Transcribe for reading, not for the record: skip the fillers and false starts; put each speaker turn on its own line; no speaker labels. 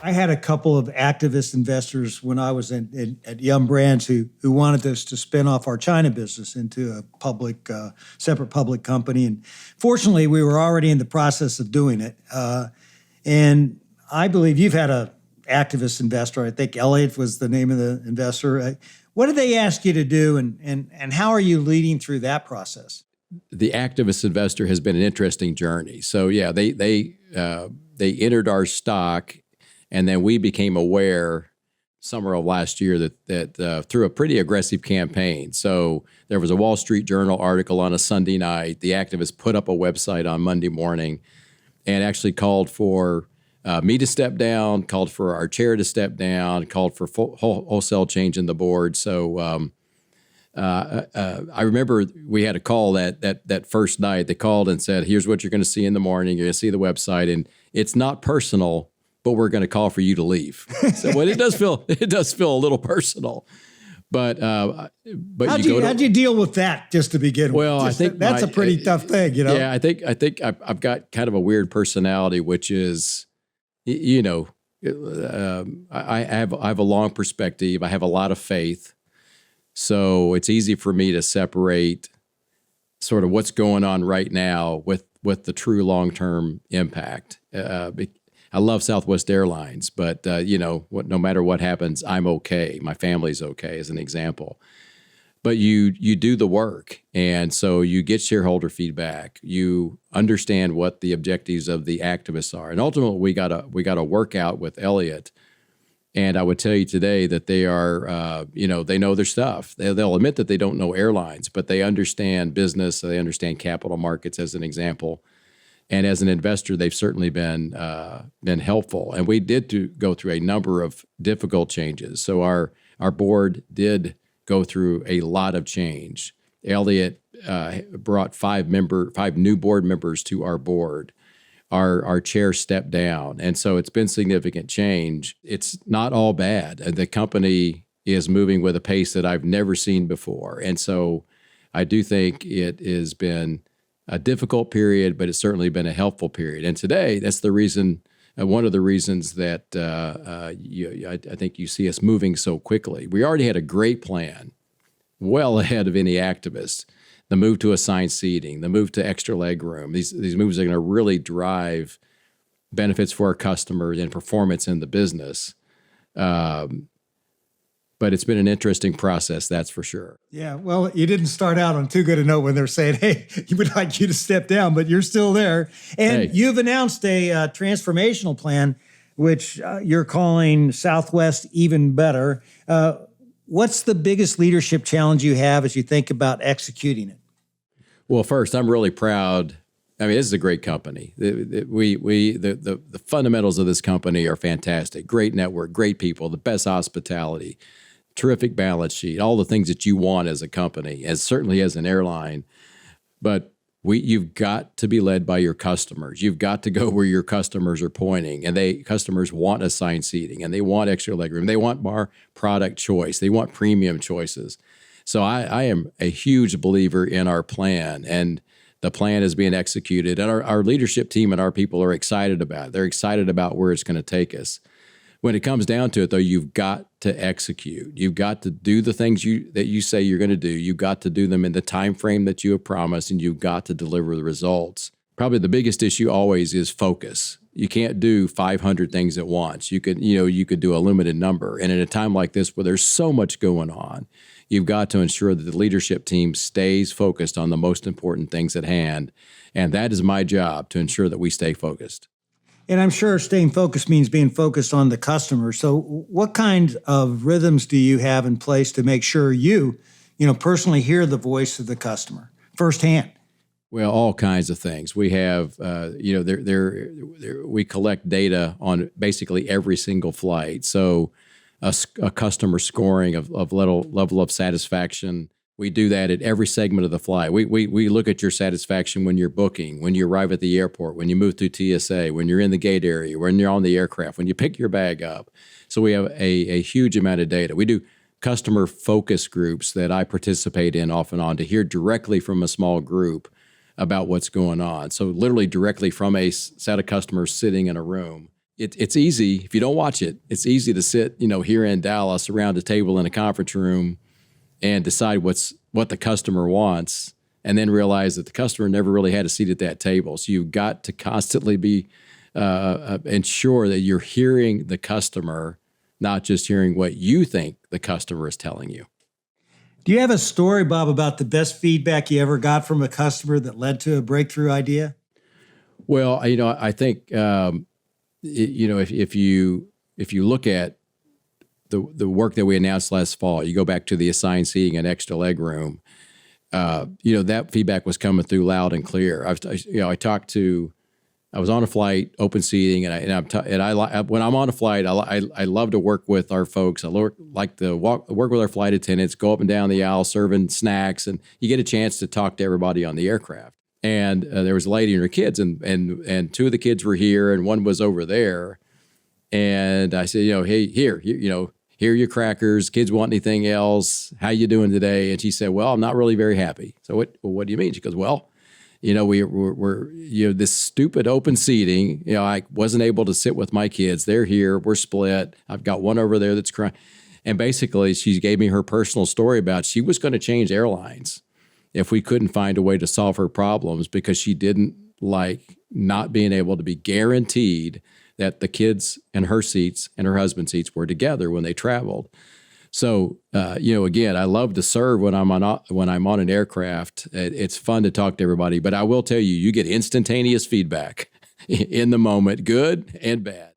I had a couple of activist investors when I was at Yum Brands who wanted us to spin off our China business into a separate public company. And fortunately, we were already in the process of doing it. And I believe you've had a activist investor. I think Elliott was the name of the investor. What did they ask you to do, and how are you leading through that process?
The activist investor has been an interesting journey. So yeah, they entered our stock, and then we became aware summer of last year that through a pretty aggressive campaign. So there was a Wall Street Journal article on a Sunday night. The activists put up a website on Monday morning and actually called for me to step down, called for our chair to step down, called for wholesale change in the board. So I remember we had a call that first night. They called and said, "Here's what you're going to see in the morning. You're going to see the website, and it's not personal, but we're going to call for you to leave." So well, it does feel a little personal. But how'd you
deal with that just to begin with?
Well, I think
that's a pretty tough thing, you know.
Yeah, I think I've got kind of a weird personality, which is, I have a long perspective. I have a lot of faith, so it's easy for me to separate sort of what's going on right now with the true long-term impact. I love Southwest Airlines, but no matter what happens, I'm okay. My family's okay, as an example. But you do the work, and so you get shareholder feedback. You understand what the objectives of the activists are, and ultimately we got a workout with Elliott. And I would tell you today that they are, they know their stuff. They'll admit that they don't know airlines, but they understand business. They understand capital markets, as an example. And as an investor, they've certainly been helpful. And we did go through a number of difficult changes. So our board did go through a lot of change. Elliott brought five new board members to our board. Our chair stepped down. And so it's been significant change. It's not all bad. The company is moving with a pace that I've never seen before. And so I do think it has been a difficult period, but it's certainly been a helpful period. And today, that's the reason, one of the reasons that I think you see us moving so quickly. We already had a great plan, well ahead of any activists. The move to assigned seating, the move to extra leg room. These moves are going to really drive benefits for our customers and performance in the business. But it's been an interesting process, that's for sure.
Yeah, well, you didn't start out on too good a note when they're saying, "Hey, we would like you to step down," but you're still there. And You've announced a transformational plan, which you're calling Southwest Even Better. What's the biggest leadership challenge you have as you think about executing it?
Well, first, I'm really proud. I mean, this is a great company. The fundamentals of this company are fantastic. Great network, great people, the best hospitality, terrific balance sheet, all the things that you want as a company, as certainly as an airline. But you've got to be led by your customers. You've got to go where your customers are pointing, and customers want assigned seating, and they want extra legroom. They want more product choice. They want premium choices. So I am a huge believer in our plan, and the plan is being executed. And our leadership team and our people are excited about it. They're excited about where it's going to take us. When it comes down to it, though, you've got to execute. You've got to do the things that you say you're going to do. You've got to do them in the time frame that you have promised, and you've got to deliver the results. Probably the biggest issue always is focus. You can't do 500 things at once. You could do a limited number. And in a time like this where there's so much going on, you've got to ensure that the leadership team stays focused on the most important things at hand. And that is my job, to ensure that we stay focused.
And I'm sure staying focused means being focused on the customer. So what kind of rhythms do you have in place to make sure you personally hear the voice of the customer firsthand?
Well, all kinds of things. We have, we collect data on basically every single flight. So a customer scoring of level of satisfaction. We do that at every segment of the flight. We look at your satisfaction when you're booking, when you arrive at the airport, when you move through TSA, when you're in the gate area, when you're on the aircraft, when you pick your bag up. So we have a huge amount of data. We do customer focus groups that I participate in off and on to hear directly from a small group about what's going on. So literally directly from a set of customers sitting in a room. it's easy if you don't watch it. It's easy to sit, here in Dallas around a table in a conference room and decide what the customer wants, and then realize that the customer never really had a seat at that table. So you've got to constantly be ensure that you're hearing the customer, not just hearing what you think the customer is telling you.
Do you have a story, Bob, about the best feedback you ever got from a customer that led to a breakthrough idea?
Well, I think if you look at the work that we announced last fall, you go back to the assigned seating and extra leg room. That feedback was coming through loud and clear. I was on a flight, open seating, when I'm on a flight, I love to work with our folks. I like to work with our flight attendants, go up and down the aisle serving snacks, and you get a chance to talk to everybody on the aircraft. And there was a lady and her kids, and two of the kids were here, and one was over there. And I said, hey, here are your crackers. Kids want anything else? How you doing today? And she said, well, I'm not really very happy. So what do you mean? She goes, well, we're this stupid open seating. I wasn't able to sit with my kids. They're here. We're split. I've got one over there that's crying. And basically, she gave me her personal story about she was going to change airlines if we couldn't find a way to solve her problems, because she didn't like not being able to be guaranteed that the kids and her seats and her husband's seats were together when they traveled. So, again, I love to serve when I'm on an aircraft. It's fun to talk to everybody, but I will tell you, you get instantaneous feedback in the moment, good and bad.